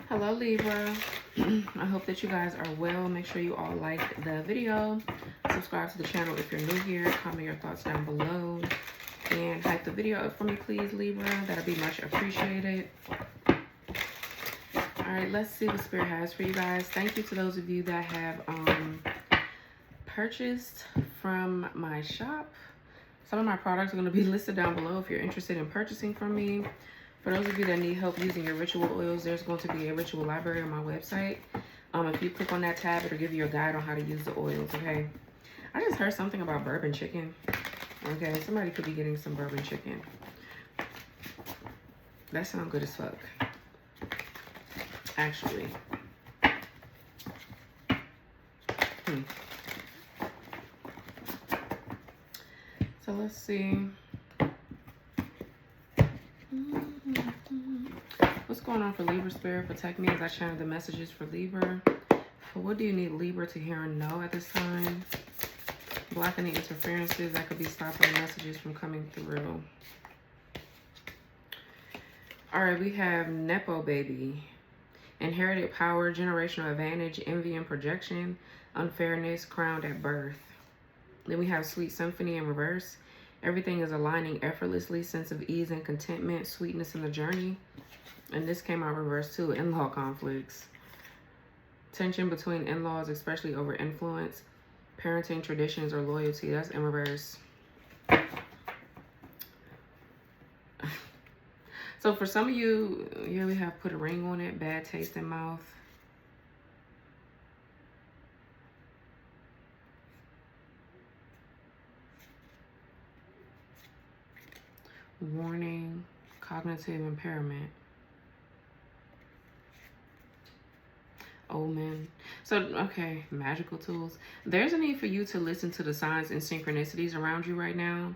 Hello Libra. I hope that you guys are well. Make sure you all like the video, subscribe to the channel if you're new here, comment your thoughts down below, and hype the video up for me please, Libra. That'll be much appreciated. All right, let's see what Spirit has for you guys. Thank you to those of you that have purchased from my shop. Some of my products are going to be listed down below if you're interested in purchasing from me. For those of you that need help using your ritual oils, there's going to be a ritual library on my website. If you click on that tab, it'll give you a guide on how to use the oils, okay? I just heard something about bourbon chicken. Okay, somebody could be getting some bourbon chicken. That sounds good as fuck. Actually. So let's see. What's going on for Libra Spirit? Protect me as I channel the messages for Libra. What do you need Libra to hear and know at this time? Block any interferences that could be stopping the messages from coming through. All right, we have Nepo baby. Inherited power, generational advantage, envy and projection, unfairness, crowned at birth. Then we have Sweet Symphony in reverse. Everything is aligning effortlessly, sense of ease and contentment, sweetness in the journey. And this came out reverse too, in-law conflicts. Tension between in-laws, especially over influence, parenting traditions or loyalty. That's in reverse. So for some of you, here we have put a ring on it, bad taste in mouth. Warning, cognitive impairment. Omen. So, okay, magical tools. There's a need for you to listen to the signs and synchronicities around you right now.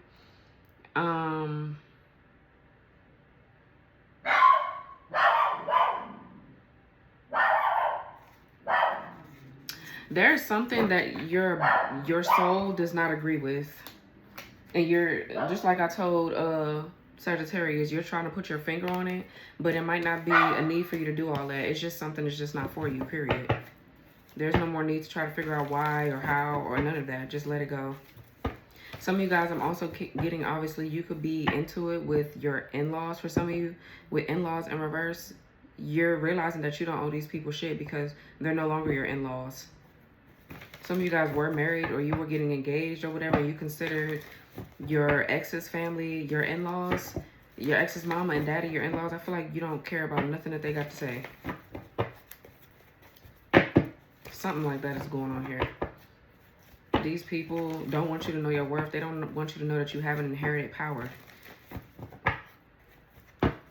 There's something that your soul does not agree with. And you're, just like I told Sagittarius, you're trying to put your finger on it, but it might not be a need for you to do all that. It's just something that's just not for you, period. There's no more need to try to figure out why or how or none of that. Just let it go. Some of you guys, I'm also getting, obviously, you could be into it with your in-laws. For some of you, with in-laws in reverse, you're realizing that you don't owe these people shit because they're no longer your in-laws. Some of you guys were married or you were getting engaged or whatever. You considered your ex's family, your in-laws, your ex's mama and daddy, your in-laws. I feel like you don't care about nothing that they got to say. Something like that is going on here. These people don't want you to know your worth. They don't want you to know that you have an inherited power.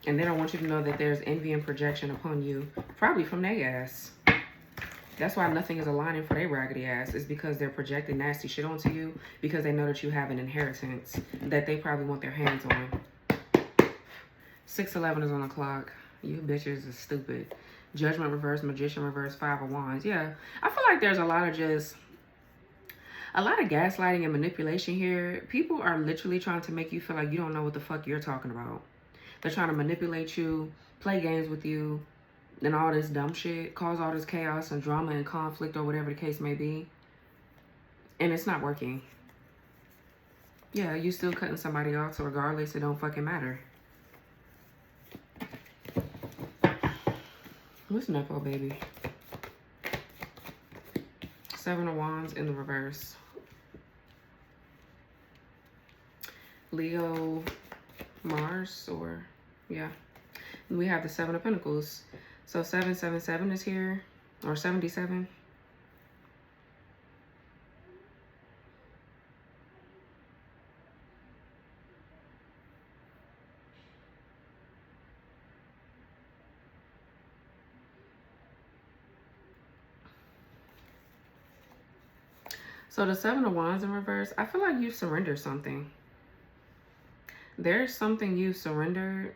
And they don't want you to know that there's envy and projection upon you, probably from their ass. That's why nothing is aligning for their raggedy ass. Is because they're projecting nasty shit onto you because they know that you have an inheritance that they probably want their hands on. 6:11 is on the clock. You bitches are stupid. Judgment reverse, magician reverse, 5 of wands. Yeah, I feel like there's a lot of gaslighting and manipulation here. People are literally trying to make you feel like you don't know what the fuck you're talking about. They're trying to manipulate you, play games with you, and all this dumb shit, cause all this chaos and drama and conflict or whatever the case may be. And it's not working. Yeah, you still cutting somebody off, so regardless, it don't fucking matter. What's Nepo baby? 7 of wands in the reverse. Leo, Mars, or yeah. And we have the 7 of Pentacles. So 777 is here, or 77. So the 7 of wands in reverse, I feel like you surrendered something. There's something you surrendered,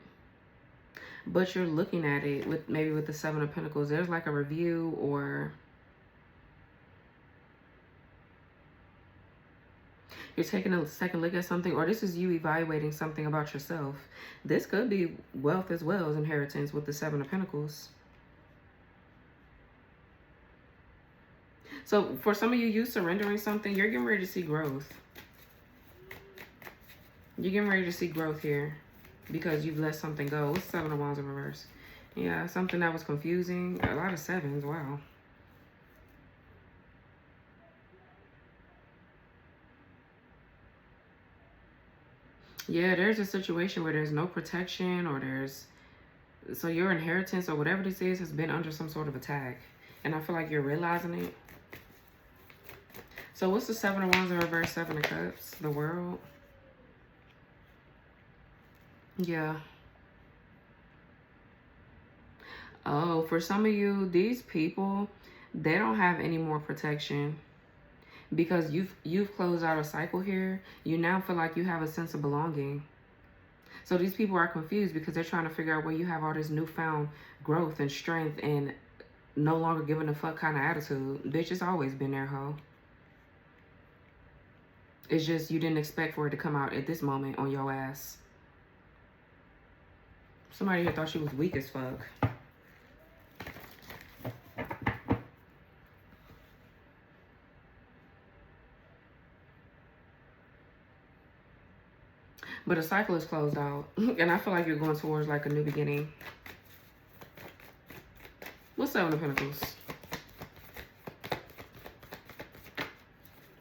but you're looking at it with maybe with the 7 of Pentacles. There's like a review, or you're taking a second look at something, or this is you evaluating something about yourself. This could be wealth as well as inheritance with the 7 of Pentacles. So for some of you surrendering something, you're getting ready to see growth. You're getting ready to see growth here because you've let something go. What's 7 of Wands in reverse? Yeah, something that was confusing. A lot of 7s. Wow. Yeah, there's a situation where there's no protection, or so your inheritance or whatever this is has been under some sort of attack. And I feel like you're realizing it. So what's the 7 of Wands in reverse, 7 of Cups? The World. Yeah. Oh, for some of you, these people, they don't have any more protection because you've closed out a cycle here. You now feel like you have a sense of belonging. So these people are confused because they're trying to figure out where you have all this newfound growth and strength and no longer giving a fuck kind of attitude. Bitch, it's always been there, ho. It's just you didn't expect for it to come out at this moment on your ass. Somebody here thought she was weak as fuck. But a cycle is closed out. And I feel like you're going towards like a new beginning. What's 7 of Pentacles?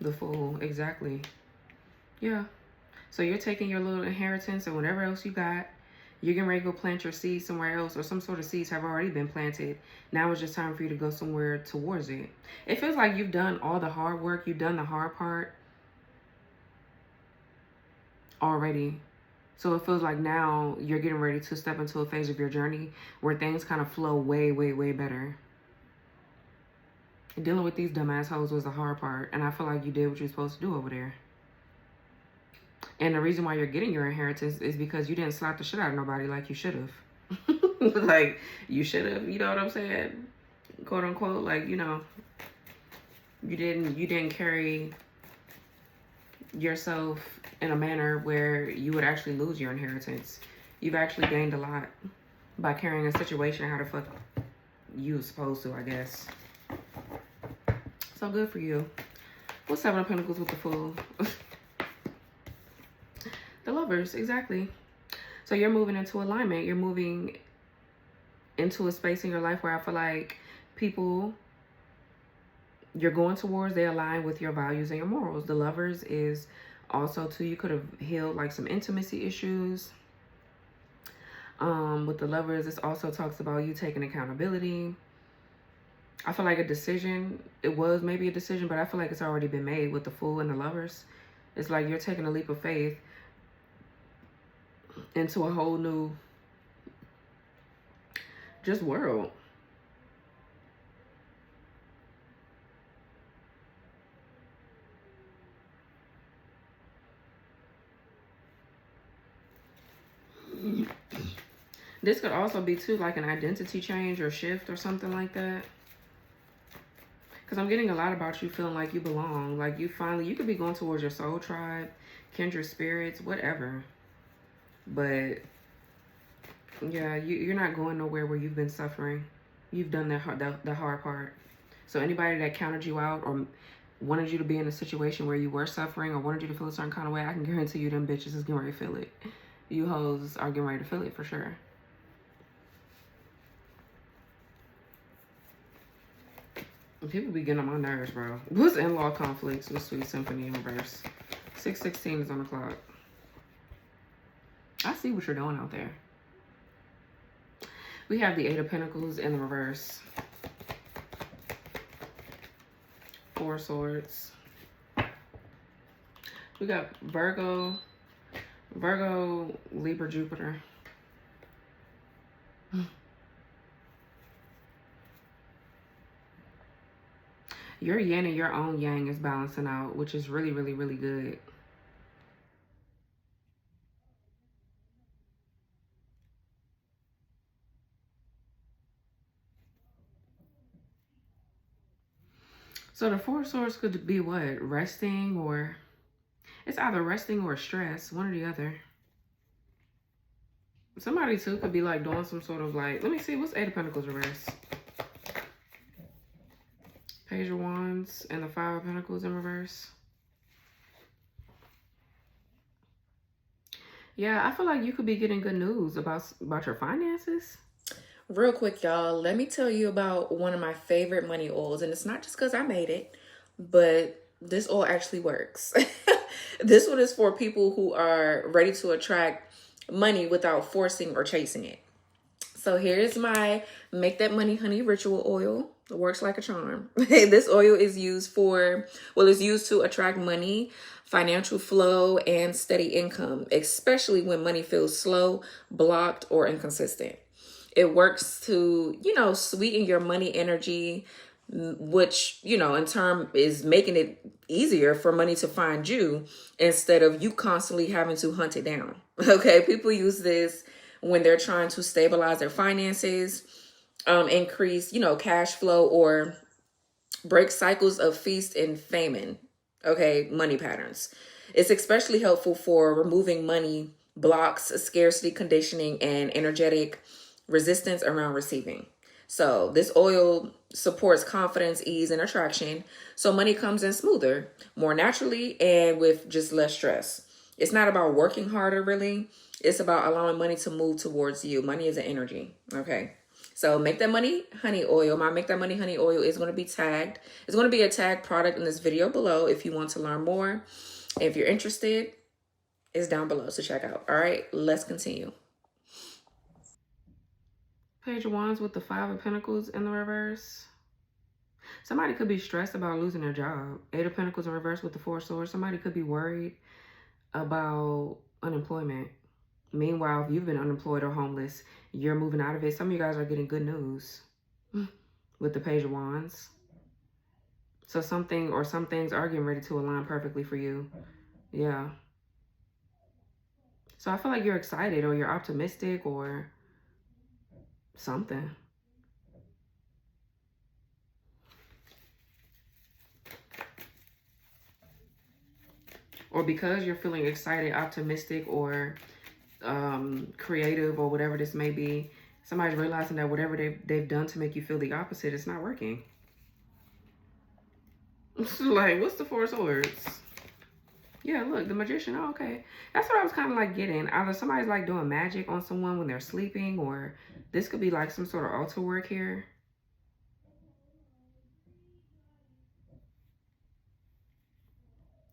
The Fool. Exactly. Yeah. So you're taking your little inheritance and whatever else you got. You're getting ready to go plant your seeds somewhere else, or some sort of seeds have already been planted. Now it's just time for you to go somewhere towards it. It feels like you've done all the hard work. You've done the hard part already. So it feels like now you're getting ready to step into a phase of your journey where things kind of flow way, way, way better. Dealing with these dumb assholes was the hard part. And I feel like you did what you're supposed to do over there. And the reason why you're getting your inheritance is because you didn't slap the shit out of nobody like you should have. Like, you should have, you know what I'm saying? Quote unquote, like, you know, you didn't carry yourself in a manner where you would actually lose your inheritance. You've actually gained a lot by carrying a situation how the fuck you was supposed to, I guess. So good for you. What's 7 of Pentacles with the Fool? The Lovers, exactly. So you're moving into alignment. You're moving into a space in your life where I feel like people you're going towards, they align with your values and your morals. The Lovers is also too, you could have healed like some intimacy issues. With the Lovers, this also talks about you taking accountability. I feel like a decision, it was maybe a decision, but I feel like it's already been made with the Fool and the Lovers. It's like you're taking a leap of faith into a whole new just world. This could also be too like an identity change or shift or something like that. Because I'm getting a lot about you feeling like you belong. Like you finally, you could be going towards your soul tribe, kindred spirits, whatever. But yeah, you're not going nowhere where you've been suffering. You've done the hard part. So anybody that counted you out or wanted you to be in a situation where you were suffering or wanted you to feel a certain kind of way, I can guarantee you them bitches is getting ready to feel it. You hoes are getting ready to feel it for sure. People be getting on my nerves, bro. What's in-law conflicts with Sweet Symphony in reverse? 6:16 is on the clock. I see what you're doing out there. We have the 8 of Pentacles in the reverse. 4 Swords. We got Virgo, Libra, Jupiter. Your yin and your own yang is balancing out, which is really, really, really good. So the 4 Swords could be what? Resting, or it's either resting or stress, one or the other. Somebody too could be like doing some sort of like, let me see, what's 8 of Pentacles reverse? Page of Wands and the Five of Pentacles in reverse. Yeah, I feel like you could be getting good news about your finances. Real quick, y'all, let me tell you about one of my favorite money oils. And it's not just because I made it, but this oil actually works. This one is for people who are ready to attract money without forcing or chasing it. So here's my Make That Money Honey Ritual Oil. It works like a charm. This oil is used it's used to attract money, financial flow, and steady income, especially when money feels slow, blocked, or inconsistent. It works to, sweeten your money energy, which, in turn is making it easier for money to find you instead of you constantly having to hunt it down. Okay, people use this when they're trying to stabilize their finances, increase, cash flow, or break cycles of feast and famine, okay, money patterns. It's especially helpful for removing money blocks, scarcity conditioning, and energetic resistance around receiving. So this oil supports confidence, ease, and attraction. So money comes in smoother, more naturally, and with just less stress. It's not about working harder, really. It's about allowing money to move towards you. Money is an energy, okay? So Make That Money Honey Oil. My Make That Money Honey Oil is going to be tagged. It's going to be a tagged product in this video below if you want to learn more. If you're interested, it's down below, so check out. All right, let's continue. Page of Wands with the Five of Pentacles in the reverse. Somebody could be stressed about losing their job. Eight of Pentacles in reverse with the Four of Swords. Somebody could be worried about unemployment. Meanwhile, if you've been unemployed or homeless, you're moving out of it. Some of you guys are getting good news with the Page of Wands. So some things are getting ready to align perfectly for you. Yeah. So I feel like you're excited or you're optimistic or something. Or because you're feeling excited, optimistic, or creative, or whatever this may be, somebody's realizing that whatever they've done to make you feel the opposite, it's not working. Like, what's the Four of Swords? Yeah, look, the Magician. Oh, okay. That's what I was kind of like getting. Either somebody's like doing magic on someone when they're sleeping, or this could be like some sort of altar work here.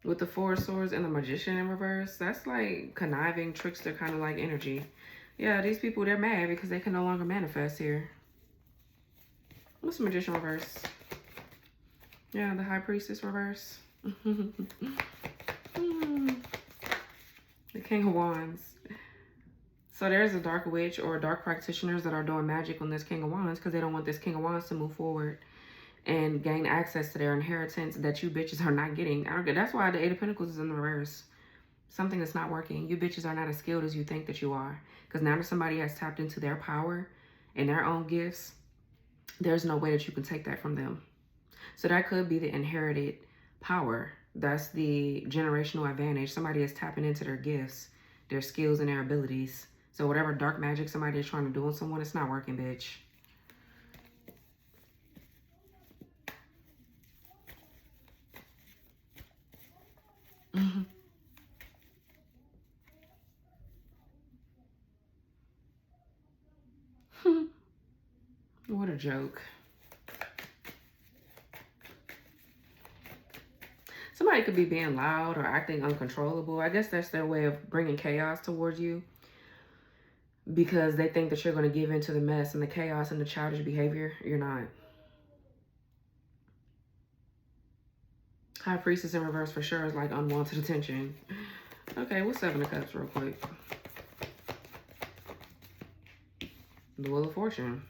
With the Four of Swords and the Magician in reverse, that's like conniving, trickster kind of like energy. Yeah, these people, they're mad because they can no longer manifest here. What's the Magician reverse? Yeah, the High Priestess reverse. The King of Wands. So there's a dark witch or dark practitioners that are doing magic on this King of Wands because they don't want this King of Wands to move forward and gain access to their inheritance that you bitches are not getting. That's why the Eight of Pentacles is in the reverse. Something that's not working. You bitches are not as skilled as you think that you are. Because now that somebody has tapped into their power and their own gifts, there's no way that you can take that from them. So that could be the inherited power. That's the generational advantage. Somebody is tapping into their gifts, their skills, and their abilities. So whatever dark magic somebody is trying to do on someone, it's not working, bitch. What a joke. Somebody could be being loud or acting uncontrollable. I guess that's their way of bringing chaos towards you because they think that you're going to give into the mess and the chaos and the childish behavior. You're not. High Priestess in reverse for sure is like unwanted attention. Okay, what's Seven of Cups real quick? The Wheel of Fortune.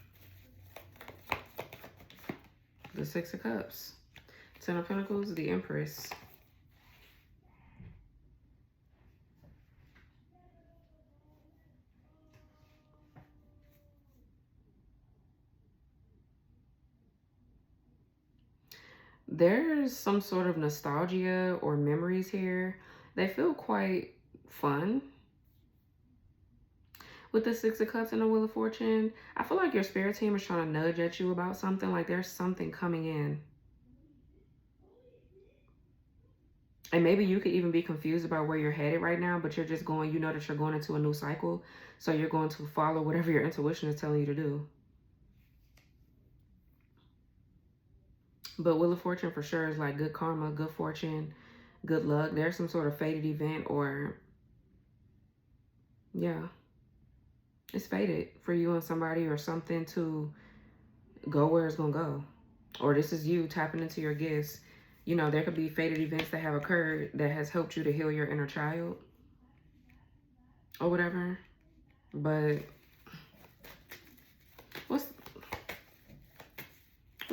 The Six of Cups. Ten of Pentacles, the Empress. There's some sort of nostalgia or memories here. They feel quite fun. With the Six of Cups and the Wheel of Fortune, I feel like your spirit team is trying to nudge at you about something. Like there's something coming in. And maybe you could even be confused about where you're headed right now, but you're just going, you know that you're going into a new cycle. So you're going to follow whatever your intuition is telling you to do. But Wheel of Fortune for sure is like good karma, good fortune, good luck. There's some sort of fated event, or yeah, it's fated for you and somebody or something to go where it's gonna go. Or this is you tapping into your gifts. You know, there could be fated events that have occurred that has helped you to heal your inner child or whatever. But what's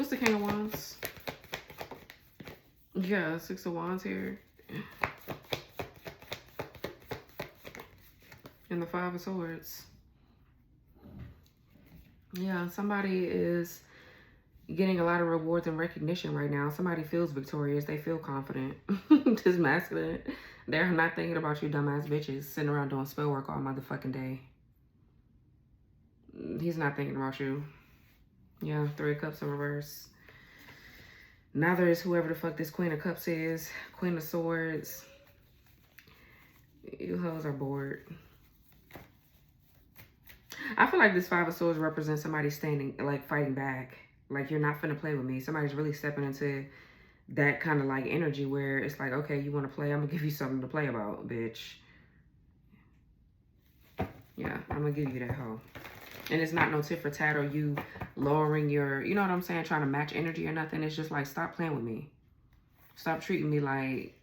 the King of Wands? Yeah, Six of Wands here. And the Five of Swords. Yeah, somebody is getting a lot of rewards and recognition right now. Somebody feels victorious. They feel confident. This masculine. They're not thinking about you dumbass bitches sitting around doing spell work all motherfucking day. He's not thinking about you. Yeah, Three of Cups in reverse. Now there's whoever the fuck this Queen of Cups is. Queen of Swords. You hoes are bored. I feel like this Five of Swords represents somebody standing, like fighting back. Like, you're not finna play with me. Somebody's really stepping into that kind of like energy where it's like, okay, you want to play? I'm gonna give you something to play about, bitch. Yeah, I'm gonna give you that hoe. And it's not no tit for tat or you lowering your, you know what I'm saying, trying to match energy or nothing. It's just like, stop playing with me. Stop treating me like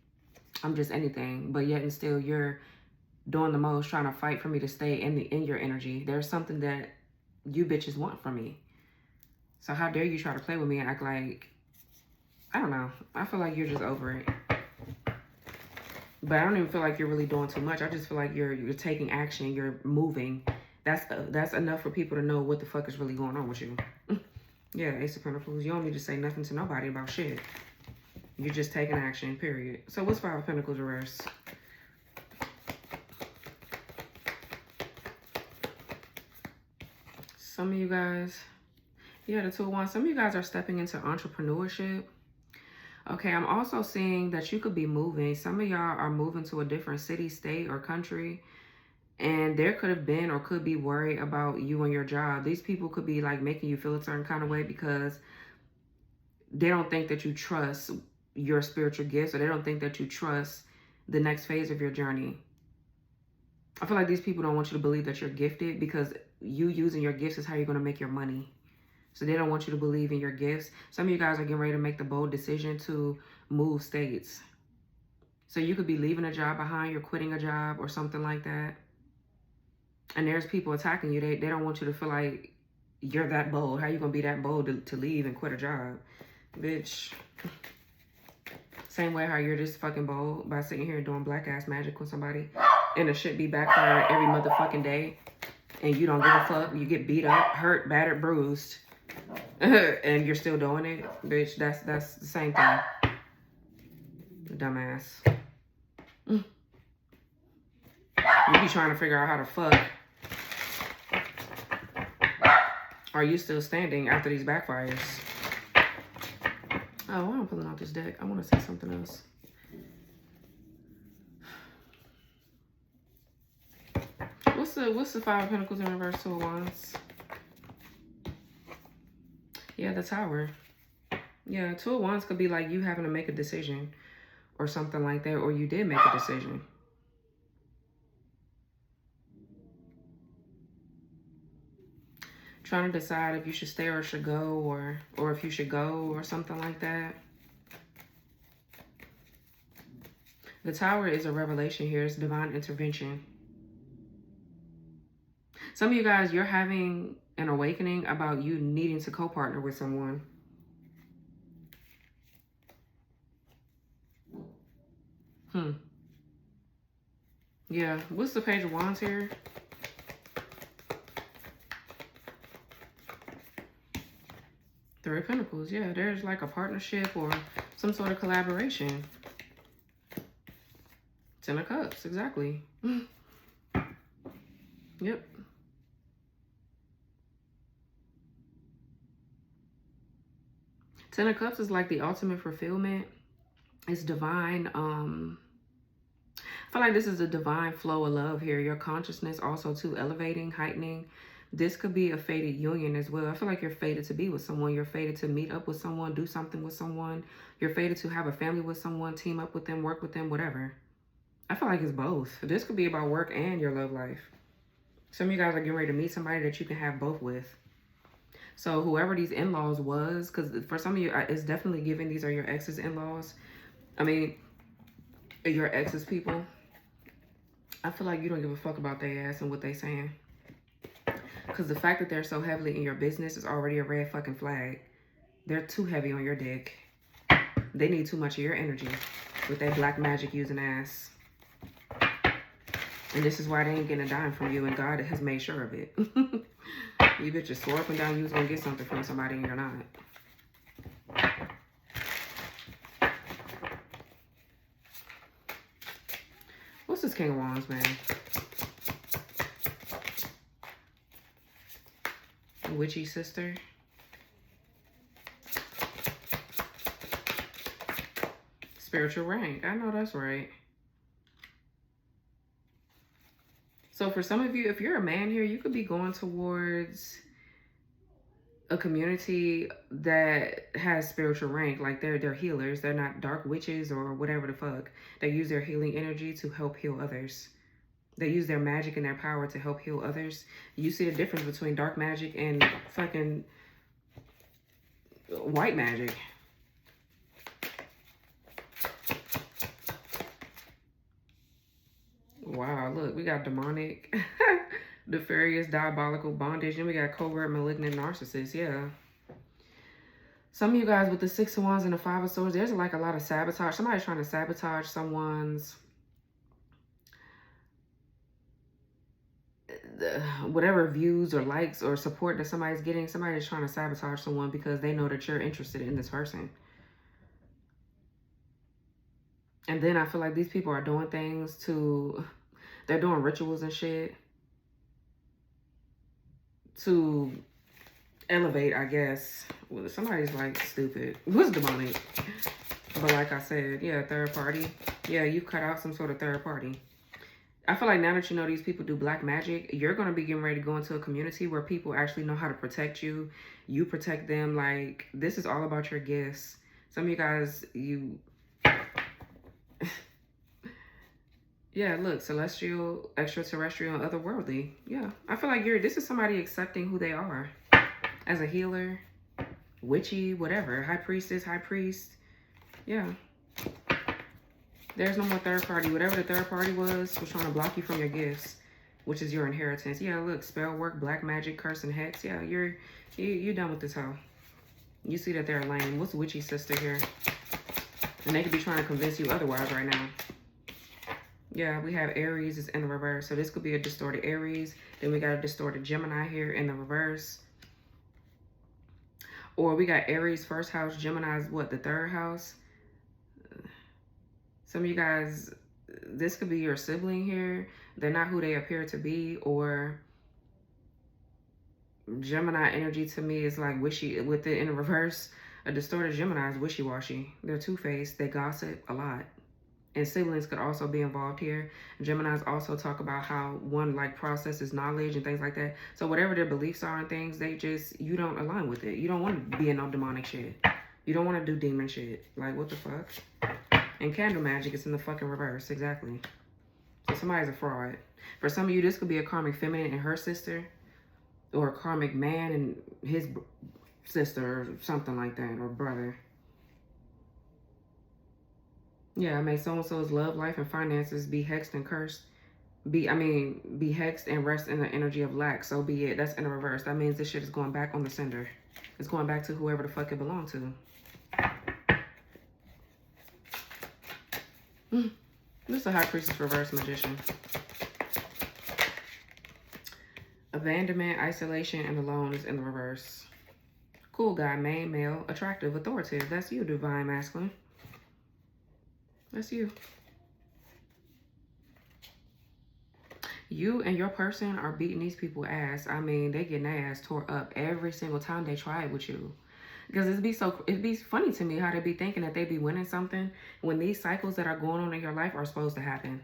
I'm just anything. But yet and still you're doing the most, trying to fight for me to stay in your energy. There's something that you bitches want from me. So how dare you try to play with me and act like, I don't know. I feel like you're just over it. But I don't even feel like you're really doing too much. I just feel like you're taking action. You're moving. That's enough for people to know what the fuck is really going on with you. Yeah, Ace of Pentacles. You don't need to say nothing to nobody about shit. You're just taking action, period. So what's Five of Pentacles reverse? Some of you guys, yeah, the Two of Wands. Some of you guys are stepping into entrepreneurship. Okay, I'm also seeing that you could be moving. Some of y'all are moving to a different city, state, or country. And there could have been or could be worry about you and your job. These people could be like making you feel a certain kind of way because they don't think that you trust your spiritual gifts, or they don't think that you trust the next phase of your journey. I feel like these people don't want you to believe that you're gifted, because you using your gifts is how you're going to make your money. So they don't want you to believe in your gifts. Some of you guys are getting ready to make the bold decision to move states. So you could be leaving a job behind, you're quitting a job or something like that. And there's people attacking you. They don't want you to feel like you're that bold. How you going to be that bold to leave and quit a job? Bitch. Same way how you're just fucking bold by sitting here doing black ass magic with somebody. And it should be backfiring every motherfucking day. And you don't give a fuck. You get beat up, hurt, battered, bruised. And you're still doing it. Bitch, that's the same thing. Dumbass. You be trying to figure out how to fuck. Are you still standing after these backfires? Oh, I'm pulling out this deck. I want to say something else. What's the Five of Pentacles in reverse? Two of Wands. Yeah, the Tower. Yeah, Two of Wands could be like you having to make a decision or something like that, or you did make a decision. Trying to decide if you should stay or should go, or if you should go or something like that. The Tower is a revelation here. It's divine intervention. Some of you guys, you're having an awakening about you needing to co-partner with someone. Yeah, what's the Page of Wands here? Three of Pentacles. Yeah, there's like a partnership or some sort of collaboration. Ten of Cups, exactly. Yep. Ten of Cups is like the ultimate fulfillment. It's divine. I feel like this is a divine flow of love here. Your consciousness also too elevating, heightening. This could be a fated union as well. I feel like you're fated to be with someone. You're fated to meet up with someone, do something with someone. You're fated to have a family with someone, team up with them, work with them, whatever. I feel like it's both. This could be about work and your love life. Some of you guys are getting ready to meet somebody that you can have both with. So whoever these in-laws was, because for some of you, it's definitely given these are your ex's in-laws. I mean, your ex's people. I feel like you don't give a fuck about their ass and what they saying. Because the fact that they're so heavily in your business is already a red fucking flag. They're too heavy on your dick. They need too much of your energy with that black magic using ass. And this is why they ain't getting a dime from you, and God has made sure of it. You bitches swore up and down you was gonna get something from somebody and you're not. What's this King of Wands, man? Witchy sister. Spiritual rank. I know that's right. So for some of you, if you're a man here, you could be going towards a community that has spiritual rank. Like they're healers. They're not dark witches or whatever the fuck. They use their healing energy to help heal others. They use their magic and their power to help heal others. You see the difference between dark magic and fucking white magic. Wow, look, we got demonic, nefarious, diabolical, bondage, and we got covert, malignant, narcissist. Yeah. Some of you guys with the 6 of Wands and the 5 of Swords, there's like a lot of sabotage. Somebody's trying to sabotage someone's whatever views or likes or support that somebody's getting. Somebody's trying to sabotage someone because they know that you're interested in this person. And then I feel like these people are doing things to, they're doing rituals and shit to elevate, I guess. Well, somebody's like stupid. What's demonic? But like I said, yeah, third party. Yeah, you've cut out some sort of third party. I feel like now that you know these people do black magic, you're going to be getting ready to go into a community where people actually know how to protect you. You protect them. Like, this is all about your gifts. Some of you guys, you... Yeah, look, celestial, extraterrestrial, and otherworldly. Yeah, I feel like this is somebody accepting who they are as a healer, witchy, whatever, high priestess, high priest. Yeah. There's no more third party. Whatever the third party was trying to block you from your gifts, which is your inheritance. Yeah, look, spell work, black magic, curse, and hex. Yeah, you're done with this hoe. You see that they're lame. What's witchy sister here? And they could be trying to convince you otherwise right now. Yeah, we have Aries is in the reverse. So this could be a distorted Aries. Then we got a distorted Gemini here in the reverse. Or we got Aries first house, Gemini's what, the third house? Some of you guys, this could be your sibling here. They're not who they appear to be. Or Gemini energy to me is like wishy. With it in the reverse, a distorted Gemini is wishy-washy. They're two-faced. They gossip a lot. And siblings could also be involved here. Geminis also talk about how one like processes knowledge and things like that. So whatever their beliefs are and things, you don't align with it. You don't want to be in no demonic shit. You don't want to do demon shit. Like, what the fuck? And candle magic is in the fucking reverse. Exactly. So somebody's a fraud. For some of you, this could be a karmic feminine and her sister. Or a karmic man and his sister or something like that. Or brother. Yeah, may so-and-so's love life and finances be hexed and cursed. Be hexed and rest in the energy of lack. So be it. That's in the reverse. That means this shit is going back on the sender. It's going back to whoever the fuck it belonged to. This is a high priestess reverse magician. Abandonment, isolation, and alone is in the reverse. Cool guy, main, male, attractive, authoritative. That's you, divine masculine. That's you. You and your person are beating these people ass. I mean, they getting their ass tore up every single time they try it with you. Because it'd be funny to me how they be thinking that they be winning something when these cycles that are going on in your life are supposed to happen.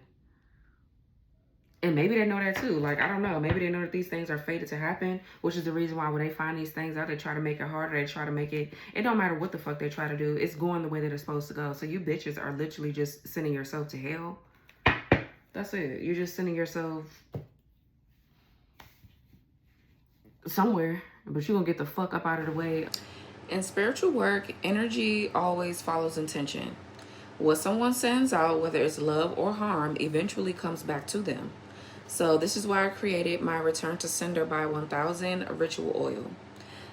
And maybe they know that too. Like, I don't know. Maybe they know that these things are fated to happen, which is the reason why when they find these things out, they try to make it harder. They try to make it, it don't matter what the fuck they try to do. It's going the way that it's supposed to go. So you bitches are literally just sending yourself to hell. That's it. You're just sending yourself somewhere, but you're gonna get the fuck up out of the way. In spiritual work, energy always follows intention. What someone sends out, whether it's love or harm, eventually comes back to them. So this is why I created my Return to Sender by 1000 ritual oil.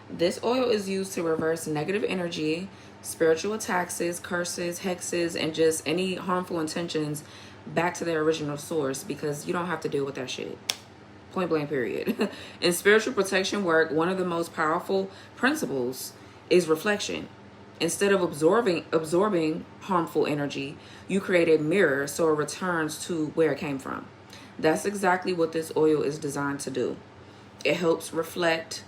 This oil is used to reverse negative energy, spiritual attacks, curses, hexes, and just any harmful intentions back to their original source, because you don't have to deal with that shit. Point blank, period. In spiritual protection work, one of the most powerful principles is reflection. Instead of absorbing harmful energy, you create a mirror so it returns to where it came from. That's exactly what this oil is designed to do. It helps reflect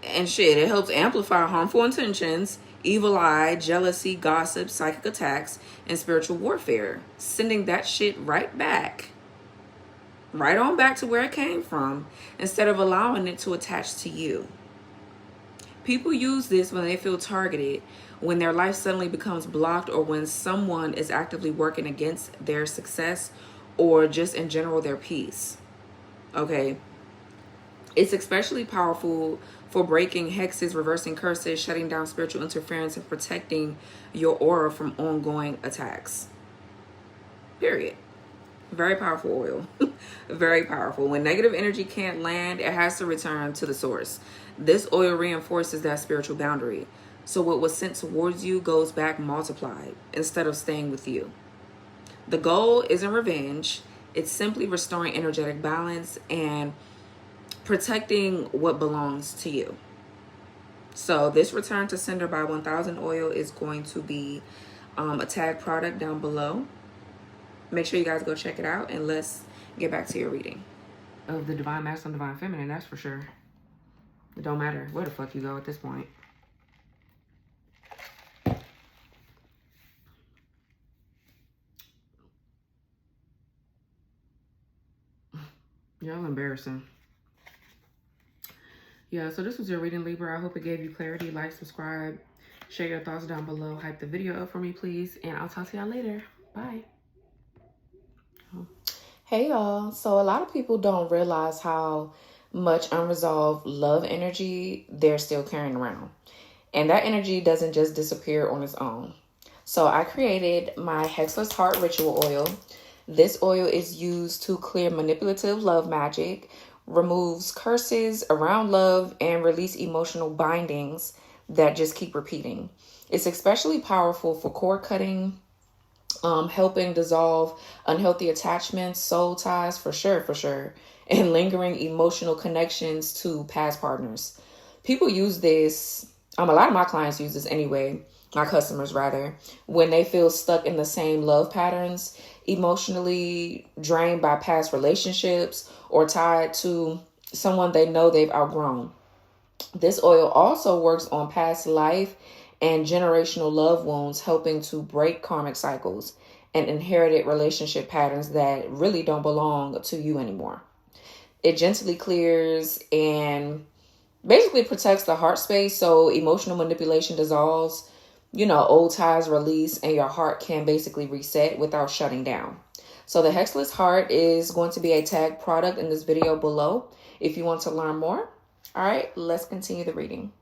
and shit. It helps amplify harmful intentions, evil eye, jealousy, gossip, psychic attacks, and spiritual warfare, sending that shit right on back to where it came from, instead of allowing it to attach to you. People use this when they feel targeted, when their life suddenly becomes blocked, or when someone is actively working against their success, or just in general their peace. Okay. It's especially powerful for breaking hexes, reversing curses, shutting down spiritual interference, and protecting your aura from ongoing attacks. Period. Very powerful oil. Very powerful. When negative energy can't land, it has to return to the source. This oil reinforces that spiritual boundary. So what was sent towards you goes back multiplied instead of staying with you. The goal isn't revenge. It's simply restoring energetic balance and protecting what belongs to you. So this Return to Sender by 1000 oil is going to be a tag product down below. Make sure you guys go check it out, and let's get back to your reading. Of the Divine Masculine, Divine Feminine, that's for sure. It don't matter where the fuck you go at this point. Y'all embarrassing. Yeah, so this was your reading, Libra. I hope it gave you clarity. Like, subscribe, share your thoughts down below. Hype the video up for me, please. And I'll talk to y'all later. Bye. Hey y'all, so a lot of people don't realize how much unresolved love energy they're still carrying around, and that energy doesn't just disappear on its own. So I created my Hexless Heart Ritual Oil. This oil is used to clear manipulative love magic, removes curses around love, and release emotional bindings that just keep repeating. It's especially powerful for cord cutting, helping dissolve unhealthy attachments, soul ties, for sure, and lingering emotional connections to past partners. People use this, a lot of my clients use this anyway, my customers rather, when they feel stuck in the same love patterns, emotionally drained by past relationships, or tied to someone they know they've outgrown. This oil also works on past life and generational love wounds, helping to break karmic cycles and inherited relationship patterns that really don't belong to you anymore. It gently clears and basically protects the heart space, so emotional manipulation dissolves, old ties release, and your heart can basically reset without shutting down. So the Hexless Heart is going to be a tag product in this video below if you want to learn more. All right, let's continue the reading.